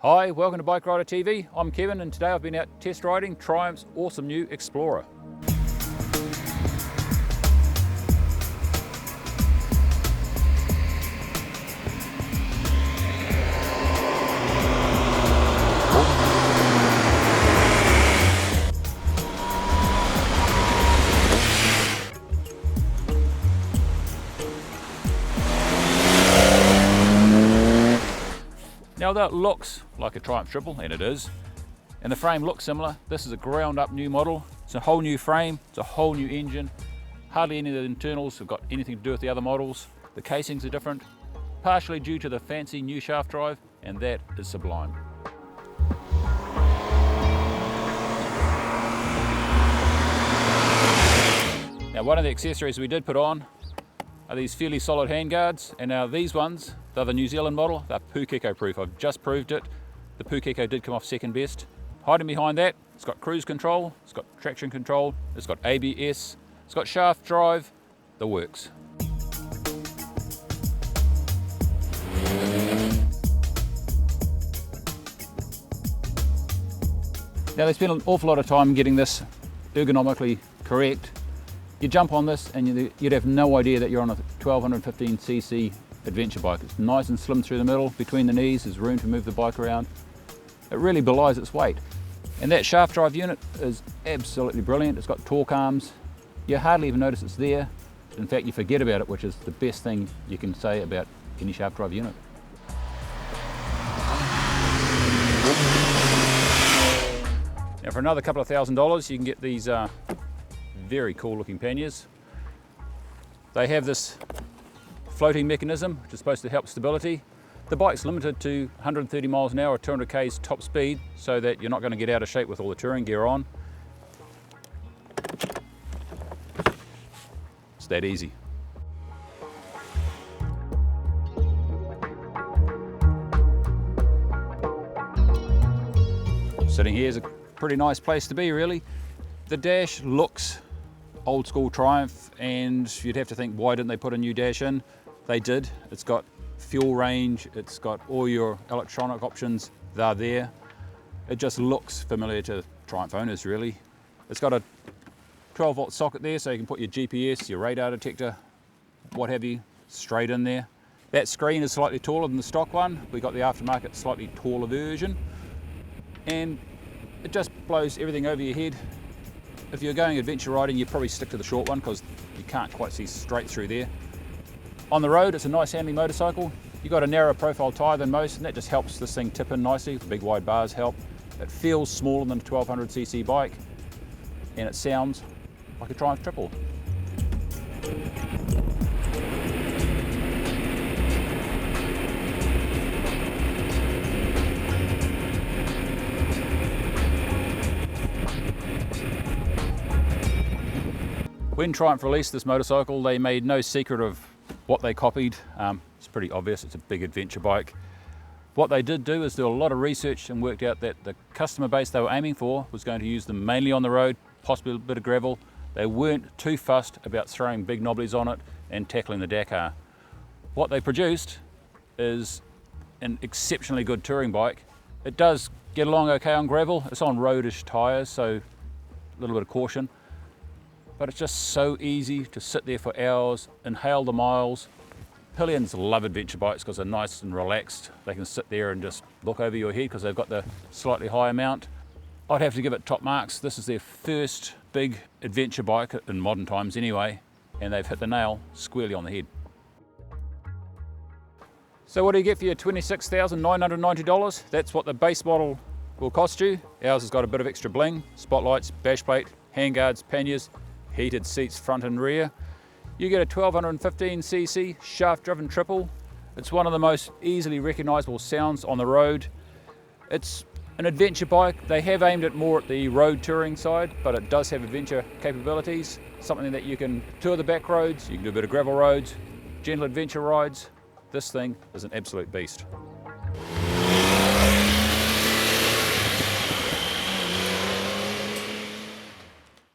Hi, welcome to Bike Rider TV. I'm Kevin and today I've been out test riding Triumph's awesome new Explorer. Now that looks like a Triumph Triple, and it is, and the frame looks similar. This is a ground up new model. It's a whole new frame, it's a whole new engine. Hardly any of the internals have got anything to do with the other models. The casings are different, partially due to the fancy new shaft drive, and that is sublime. Now one of the accessories we did put on are these fairly solid handguards, and now these ones, they're the New Zealand model, they're Pukeko proof. I've just proved it. The Pukeko did come off second best. Hiding behind that, it's got cruise control, it's got traction control, it's got ABS, it's got shaft drive, the works. Now they spent an awful lot of time getting this ergonomically correct. You jump on this and you'd have no idea that you're on a 1215cc adventure bike. It's nice and slim through the middle, between the knees, there's room to move the bike around. It really belies its weight. And that shaft drive unit is absolutely brilliant. It's got torque arms. You hardly even notice it's there. In fact, you forget about it, which is the best thing you can say about any shaft drive unit. Now for another couple of $1,000, you can get these very cool looking panniers. They have this floating mechanism which is supposed to help stability. The bike's limited to 130 miles an hour or 200 k's top speed, so that you're not going to get out of shape with all the touring gear on. It's that easy. Sitting here is a pretty nice place to be, really. The dash looks old school Triumph, and you'd have to think, why didn't they put a new dash in? They did. It's got fuel range, it's got all your electronic options, they're there. It just looks familiar to Triumph owners, really. It's got a 12-volt socket there, so you can put your GPS, your radar detector, what have you, straight in there. That screen is slightly taller than the stock one. We got the aftermarket slightly taller version, and it just blows everything over your head. If you're going adventure riding, you probably stick to the short one because you can't quite see straight through there. On the road, it's a nice handling motorcycle. You've got a narrower profile tyre than most, and that just helps this thing tip in nicely. The big wide bars help. It feels smaller than a 1200cc bike, and it sounds like a Triumph Triple. When Triumph released this motorcycle, they made no secret of what they copied. It's pretty obvious, it's a big adventure bike. What they did do is do a lot of research and worked out that the customer base they were aiming for was going to use them mainly on the road, possibly a bit of gravel. They weren't too fussed about throwing big knobblies on it and tackling the Dakar. What they produced is an exceptionally good touring bike. It does get along okay on gravel. It's on roadish tyres, so a little bit of caution. But it's just so easy to sit there for hours, inhale the miles. Pillions love adventure bikes because they're nice and relaxed. They can sit there and just look over your head because they've got the slightly higher mount. I'd have to give it top marks. This is their first big adventure bike, in modern times anyway, and they've hit the nail squarely on the head. So what do you get for your $26,990? That's what the base model will cost you. Ours has got a bit of extra bling, spotlights, bash plate, handguards, panniers, heated seats front and rear. You get a 1215cc shaft-driven triple. It's one of the most easily recognisable sounds on the road. It's an adventure bike. They have aimed it more at the road touring side, but it does have adventure capabilities. Something that you can tour the back roads, you can do a bit of gravel roads, gentle adventure rides. This thing is an absolute beast.